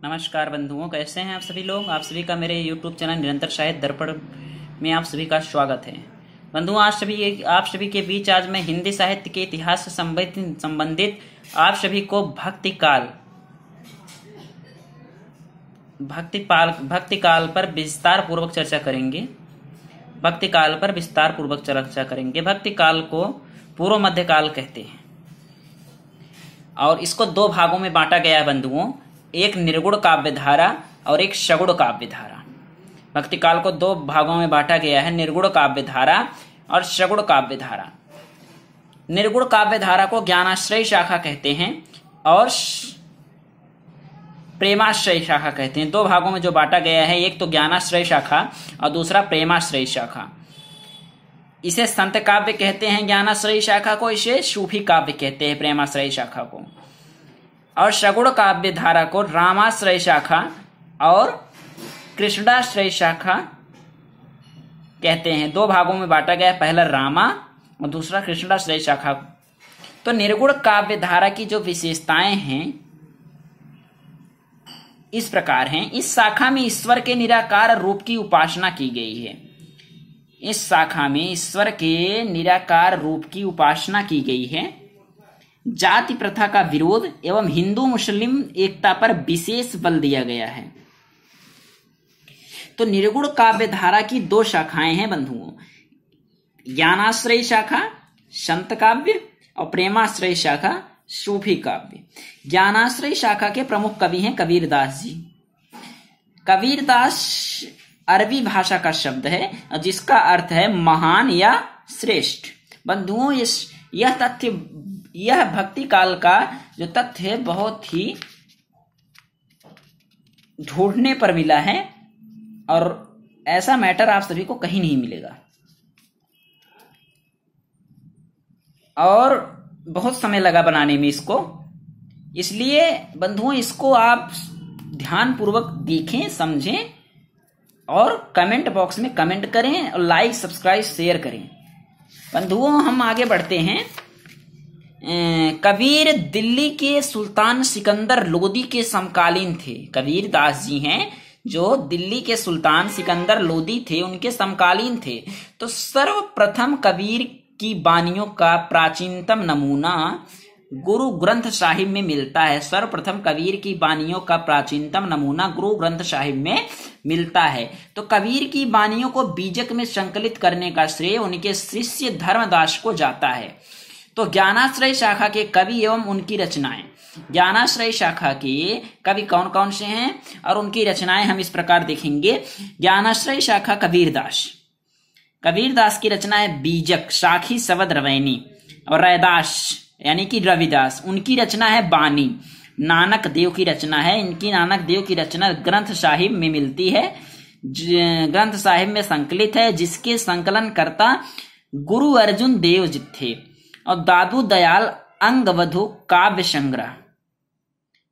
नमस्कार बंधुओं, कैसे हैं आप सभी लोग। आप सभी का मेरे YouTube चैनल निरंतर साहित्य दर्पण में आप सभी का स्वागत है। बंधुओं, आप सभी के बीच आज मैं हिंदी साहित्य के इतिहास से संबंधित आप सभी को भक्ति काल पर विस्तार पूर्वक चर्चा करेंगे। भक्ति काल को पूर्व मध्य काल कहते हैं और इसको दो भागों में बांटा गया है बंधुओं, एक निर्गुण काव्य धारा और एक सगुण काव्य धारा। भक्ति काल को दो भागों में बांटा गया है, निर्गुण काव्य धारा और सगुण काव्य धारा। निर्गुण काव्य धारा को ज्ञानाश्रय शाखा कहते हैं और प्रेमाश्रय शाखा कहते हैं। दो भागों में जो बांटा गया है, एक तो ज्ञानाश्रय शाखा और दूसरा प्रेमाश्रय शाखा। इसे संत काव्य कहते हैं ज्ञानाश्रय शाखा को, इसे सूफी काव्य कहते हैं प्रेमाश्रय शाखा को, और सगुण काव्य धारा को रामाश्रय शाखा और कृष्णाश्रय शाखा कहते हैं। दो भागों में बांटा गया, पहला रामा और दूसरा कृष्णाश्रय शाखा। तो निर्गुण काव्य धारा की जो विशेषताएं हैं इस प्रकार हैं। इस शाखा में ईश्वर के निराकार रूप की उपासना की गई है। इस शाखा में ईश्वर के निराकार रूप की उपासना की गई है। जाति प्रथा का विरोध एवं हिंदू मुस्लिम एकता पर विशेष बल दिया गया है। तो निर्गुण काव्य धारा की दो शाखाएं हैं बंधुओं, ज्ञानाश्रय शाखा संत काव्य और प्रेमाश्रय शाखा सूफी काव्य। ज्ञानाश्रय शाखा के प्रमुख कवि हैं कबीरदास जी। कबीरदास अरबी भाषा का शब्द है और जिसका अर्थ है महान या श्रेष्ठ। बंधुओं, यह भक्ति काल का जो तथ्य है बहुत ही ढूंढने पर मिला है और ऐसा मैटर आप सभी को कहीं नहीं मिलेगा और बहुत समय लगा बनाने में इसको। इसलिए बंधुओं, इसको आप ध्यान पूर्वक देखें, समझें और कमेंट बॉक्स में कमेंट करें और लाइक सब्सक्राइब शेयर करें। बंधुओं, हम आगे बढ़ते हैं। कबीर दिल्ली के सुल्तान सिकंदर लोदी के समकालीन थे। कबीरदास जी हैं जो दिल्ली के सुल्तान सिकंदर लोदी थे, उनके समकालीन थे। तो सर्वप्रथम कबीर की बानियों का प्राचीनतम नमूना गुरु ग्रंथ साहिब में मिलता है। सर्वप्रथम कबीर की बानियों का प्राचीनतम नमूना गुरु ग्रंथ साहिब में मिलता है। तो कबीर की बानियों को बीजक में संकलित करने का श्रेय उनके शिष्य धर्मदास को जाता है। तो ज्ञानाश्रय शाखा के कवि एवं उनकी रचनाएं। ज्ञानाश्रय शाखा के कवि कौन कौन से हैं और उनकी रचनाएं हम इस प्रकार देखेंगे। ज्ञानाश्रय शाखा कबीरदास। कबीरदास की रचना है बीजक, साखी, शबद, रवैनी और रैदास यानी कि रविदास। उनकी रचना है बानी। नानक देव की रचना है। इनकी नानक देव की रचना ग्रंथ साहिब में मिलती है, ग्रंथ साहिब में संकलित है, जिसके संकलन करता गुरु अर्जुन देव जी थे। और दादू दयाल अंगवधु काव्य संग्रह।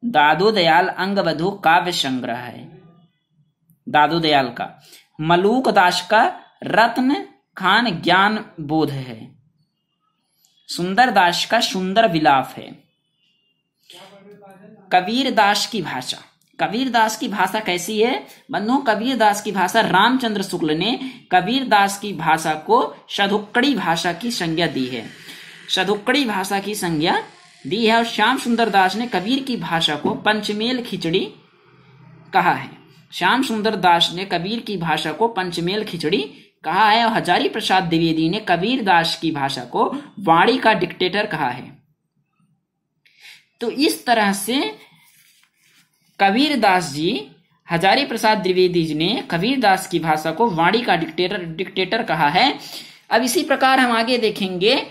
दादू दयाल अंगवधु काव्य संग्रह है दादू दयाल का। मलूक दास का रत्न खान ज्ञान बोध है। सुंदर दास का सुंदर विलाप है। कबीरदास की भाषा। कबीरदास की भाषा कैसी है बंधुओं? कबीरदास की भाषा, रामचंद्र शुक्ल ने कबीरदास की भाषा को सधुक्कड़ी भाषा की संज्ञा दी है। सधुक्कड़ी भाषा की संज्ञा दी है। और श्याम सुंदर दास ने कबीर की भाषा को पंचमेल खिचड़ी कहा है। श्याम सुंदर दास ने कबीर की भाषा को पंचमेल खिचड़ी कहा है। और हजारी प्रसाद द्विवेदी ने कबीरदास की भाषा को वाणी का डिक्टेटर कहा है। तो इस तरह से कबीरदास जी, हजारी प्रसाद द्विवेदी जी ने कबीरदास की भाषा को वाणी का डिक्टेटर कहा है। अब इसी प्रकार हम आगे देखेंगे।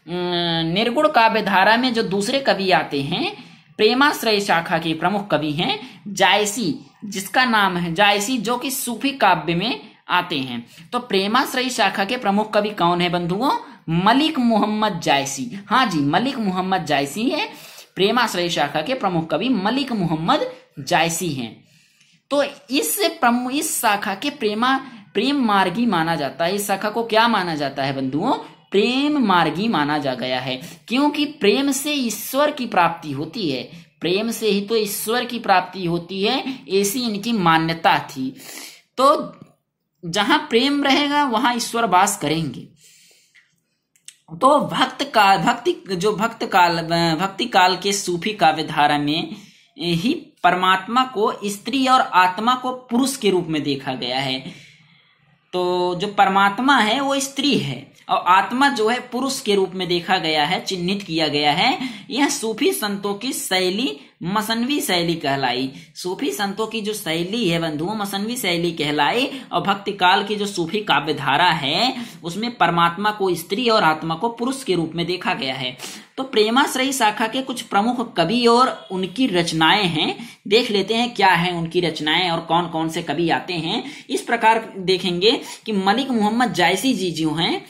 निर्गुण काव्य धारा में जो दूसरे कवि आते हैं, प्रेमाश्रय शाखा के प्रमुख कवि हैं जायसी, जिसका नाम है जायसी, जो कि सूफी काव्य में आते हैं। तो प्रेमाश्रय शाखा के प्रमुख कवि कौन है बंधुओं? मलिक मोहम्मद जायसी। हाँ जी, मलिक मोहम्मद जायसी है। प्रेमाश्रय शाखा के प्रमुख कवि मलिक मोहम्मद जायसी हैं। तो इस शाखा के प्रेम मार्गी माना जाता है। इस शाखा को क्या माना जाता है बंधुओं? प्रेम मार्गी माना जा गया है, क्योंकि प्रेम से ईश्वर की प्राप्ति होती है। प्रेम से ही तो ईश्वर की प्राप्ति होती है, ऐसी इनकी मान्यता थी। तो जहां प्रेम रहेगा वहां ईश्वर वास करेंगे। तो भक्ति काल के सूफी काव्य धारा में ही परमात्मा को स्त्री और आत्मा को पुरुष के रूप में देखा गया है। तो जो परमात्मा है वो स्त्री है और आत्मा जो है पुरुष के रूप में देखा गया है, चिन्हित किया गया है। यह सूफी संतों की शैली मसनवी शैली कहलाई। सूफी संतों की जो शैली है बंधुओं, मसनवी शैली कहलाई। और भक्ति काल की जो सूफी काव्य धारा है उसमें परमात्मा को स्त्री और आत्मा को पुरुष के रूप में देखा गया है। तो प्रेमाश्रयी शाखा के कुछ प्रमुख कवि और उनकी रचनाएं हैं, देख लेते हैं क्या है उनकी रचनाएं और कौन कौन से कवि आते हैं। इस प्रकार देखेंगे कि मलिक मोहम्मद जायसी जी जो हैं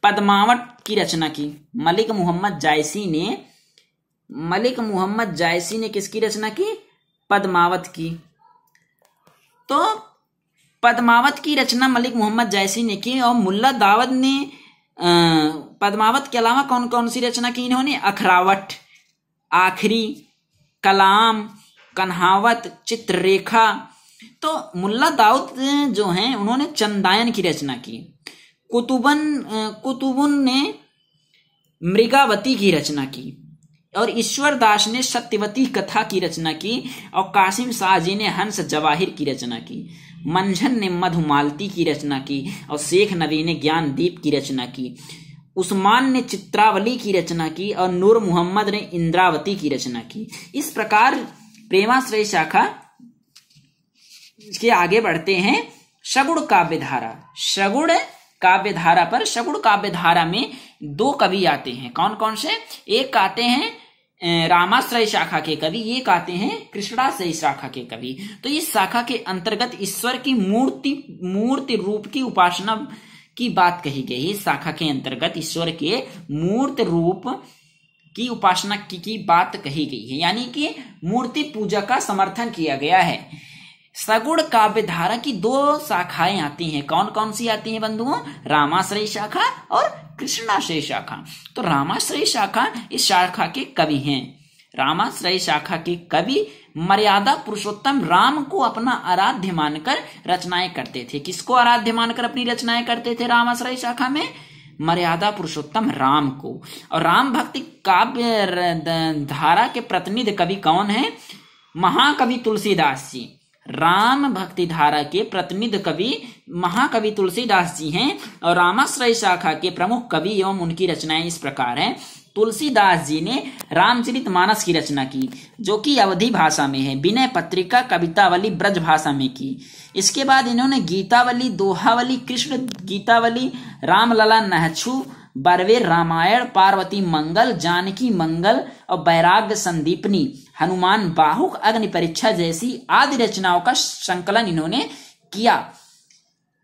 पद्मावत की रचना की। मलिक मोहम्मद जायसी ने किसकी रचना की? पद्मावत की। तो पद्मावत की रचना मलिक मोहम्मद जायसी ने की। और मुल्ला दावद ने पद्मावत के अलावा कौन कौन सी रचना की इन्होंने? अखरावट, आखिरी, कलाम, कन्हावत, चित्ररेखा। तो मुल्ला दाऊद जो हैं उन्होंने चंदायन की रचना की। कुतुबुन ने मृगावती की रचना की और ईश्वर दास ने सत्यवती कथा की रचना की और कासिम शाह जी ने हंस जवाहिर की रचना की। मंझन ने मधुमालती की रचना की और शेख नबी ने ज्ञानदीप की रचना की। उस्मान ने चित्रावली की रचना की और नूर मोहम्मद ने इंद्रावती की रचना की। इस प्रकार प्रेमाश्रय शाखा के आगे बढ़ते हैं। सगुण काव्य धारा में दो कवि आते हैं। कौन कौन से? एक आते हैं रामाश्रय शाखा के कवि, एक आते हैं कृष्णाश्रय शाखा के कवि। तो इस शाखा के अंतर्गत ईश्वर की मूर्ति रूप की उपासना की बात कही गई। इस शाखा के अंतर्गत ईश्वर के मूर्ति रूप की उपासना की बात कही गई है, यानी कि मूर्ति पूजा का समर्थन किया गया है। सगुण काव्य धारा की दो शाखाएं आती हैं। कौन कौन सी आती हैं बंधुओं? रामाश्रय शाखा और कृष्णाश्रय शाखा। तो रामाश्रय शाखा इस शाखा के कवि हैं। रामाश्रय शाखा के कवि मर्यादा पुरुषोत्तम राम को अपना आराध्य मानकर रचनाएं करते थे। किसको आराध्य मानकर अपनी रचनाएं करते थे रामाश्रय शाखा में? मर्यादा पुरुषोत्तम राम को। और राम भक्ति काव्य धारा के प्रतिनिधि कवि कौन है? महाकवि तुलसीदास जी। राम भक्ति धारा के प्रतिनिधि कवि महाकवि तुलसीदास जी हैं। और रामाश्रय शाखा के प्रमुख कवि एवं उनकी रचनाएं इस प्रकार हैं। तुलसीदास जी ने रामचरितमानस की रचना की, जो कि अवधी भाषा में है। विनय पत्रिका कवितावली ब्रज भाषा में की। इसके बाद इन्होंने गीतावली, दोहावली, कृष्ण गीतावली, रामलला नहछु, बरवे रामायण, पार्वती मंगल, जानकी मंगल और वैराग्य संदीपनी, हनुमान बाहुक, अग्नि परीक्षा जैसी आदि रचनाओं का संकलन इन्होंने किया।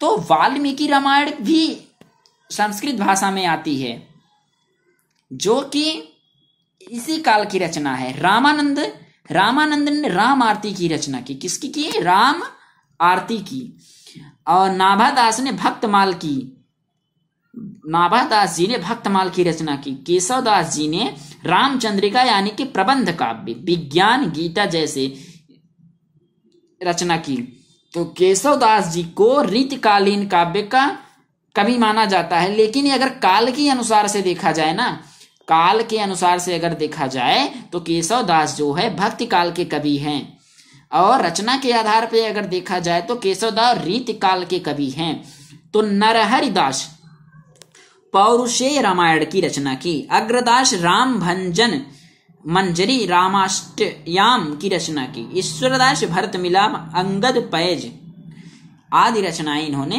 तो वाल्मीकि रामायण भी संस्कृत भाषा में आती है, जो कि इसी काल की रचना है। रामानंद ने राम आरती की रचना की। किसकी की? राम आरती की। और नाभादास जी ने भक्तमाल की रचना की। केशवदास जी ने रामचंद्रिका यानी कि प्रबंध काव्य, विज्ञान, गीता जैसे रचना की। तो केशवदास जी को रीतिकालीन काव्य का कवि माना जाता है। लेकिन अगर काल के अनुसार से देखा जाए तो केशवदास जो है भक्ति काल के कवि हैं। और रचना के आधार पर अगर देखा जाए तो केशवदास रीति काल के कवि हैं। तो नरहरिदास पौरुषेय रामायण की रचना की। अग्रदास राम भंजन मंजरी रामाष्टयाम की रचना की। ईश्वरदास भरत मिलाप, अंगद पैज आदि रचनाएं इन्होंने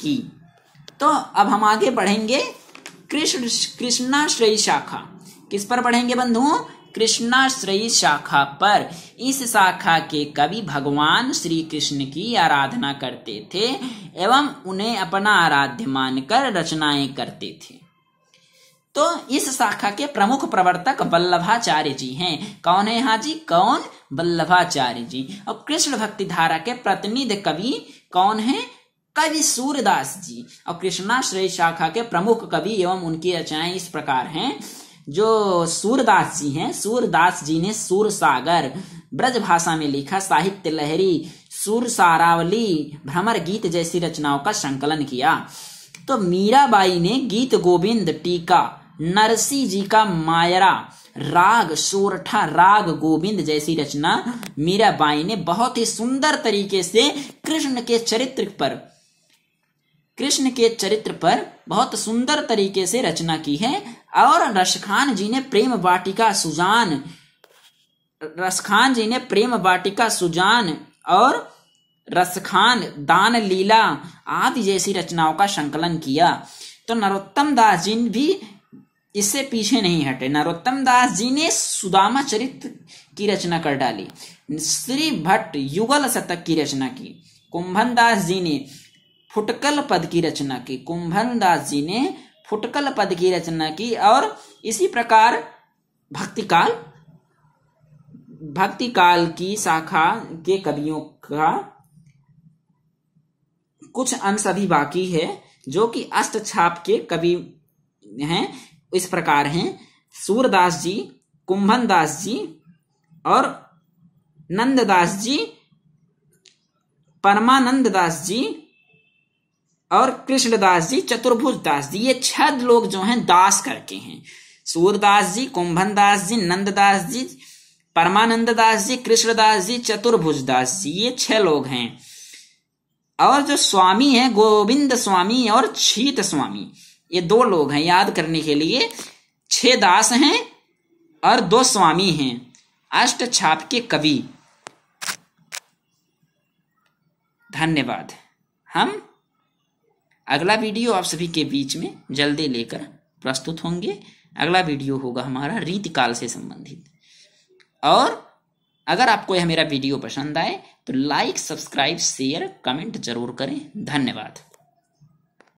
की। तो अब हम आगे बढ़ेंगे कृष्णाश्रयी शाखा। किस पर बढ़ेंगे बंधुओं? कृष्णाश्रयी शाखा पर। इस शाखा के कवि भगवान श्री कृष्ण की आराधना करते थे एवं उन्हें अपना आराध्य मानकर रचनाएं करते थे। तो इस शाखा के प्रमुख प्रवर्तक वल्लभाचार्य जी हैं। कौन है यहाँ जी? कौन? वल्लभाचार्य जी। और कृष्ण भक्ति धारा के प्रतिनिधि कवि कौन है? कवि सूरदास जी। और कृष्णाश्रय शाखा के प्रमुख कवि एवं उनकी रचनाएं इस प्रकार हैं। जो सूरदास जी हैं, सूरदास जी ने सूर सागर ब्रज भाषा में लिखा, साहित्य लहरी, सूर सारावली, भ्रमर गीत जैसी रचनाओं का संकलन किया। तो मीराबाई ने गीत गोविंद, टीका, नरसी जी का मायरा, राग सोरठा, राग गोविंद जैसी रचना मीराबाई ने बहुत ही सुंदर तरीके से कृष्ण के चरित्र पर बहुत सुंदर तरीके से रचना की है। और रसखान जी ने प्रेम वाटिका सुजान और रसखान दान लीला आदि जैसी रचनाओं का संकलन किया। तो नरोत्तम दास जी भी इससे पीछे नहीं हटे। नरोत्तम दास जी ने सुदामा चरित्र की रचना कर डाली, श्री भट्ट युगल शतक की रचना की, कुंभन दास जी ने फुटकल पद की रचना की, और इसी प्रकार भक्तिकाल की शाखा के कवियों का कुछ अंश अभी बाकी है, जो कि अष्टछाप के कवि हैं। इस प्रकार हैं सूरदास जी, कुंभन दास जी और नंददास जी, परमानंद दास जी और कृष्णदास जी, चतुर्भुज दास जी। ये 6 लोग जो हैं दास करके हैं। सूरदास जी, कुंभन दास जी, नंददास जी, परमानंद दास जी, कृष्णदास जी, चतुर्भुज दास जी, ये 6 लोग हैं। और जो स्वामी हैं गोविंद स्वामी और छीत स्वामी, ये 2 लोग हैं। याद करने के लिए 6 दास हैं और 2 स्वामी हैं, अष्टछाप के कवि। धन्यवाद। हम अगला वीडियो आप सभी के बीच में जल्दी लेकर प्रस्तुत होंगे। अगला वीडियो होगा हमारा रीतिकाल से संबंधित। और अगर आपको यह मेरा वीडियो पसंद आए तो लाइक, सब्सक्राइब, शेयर, कमेंट जरूर करें। धन्यवाद।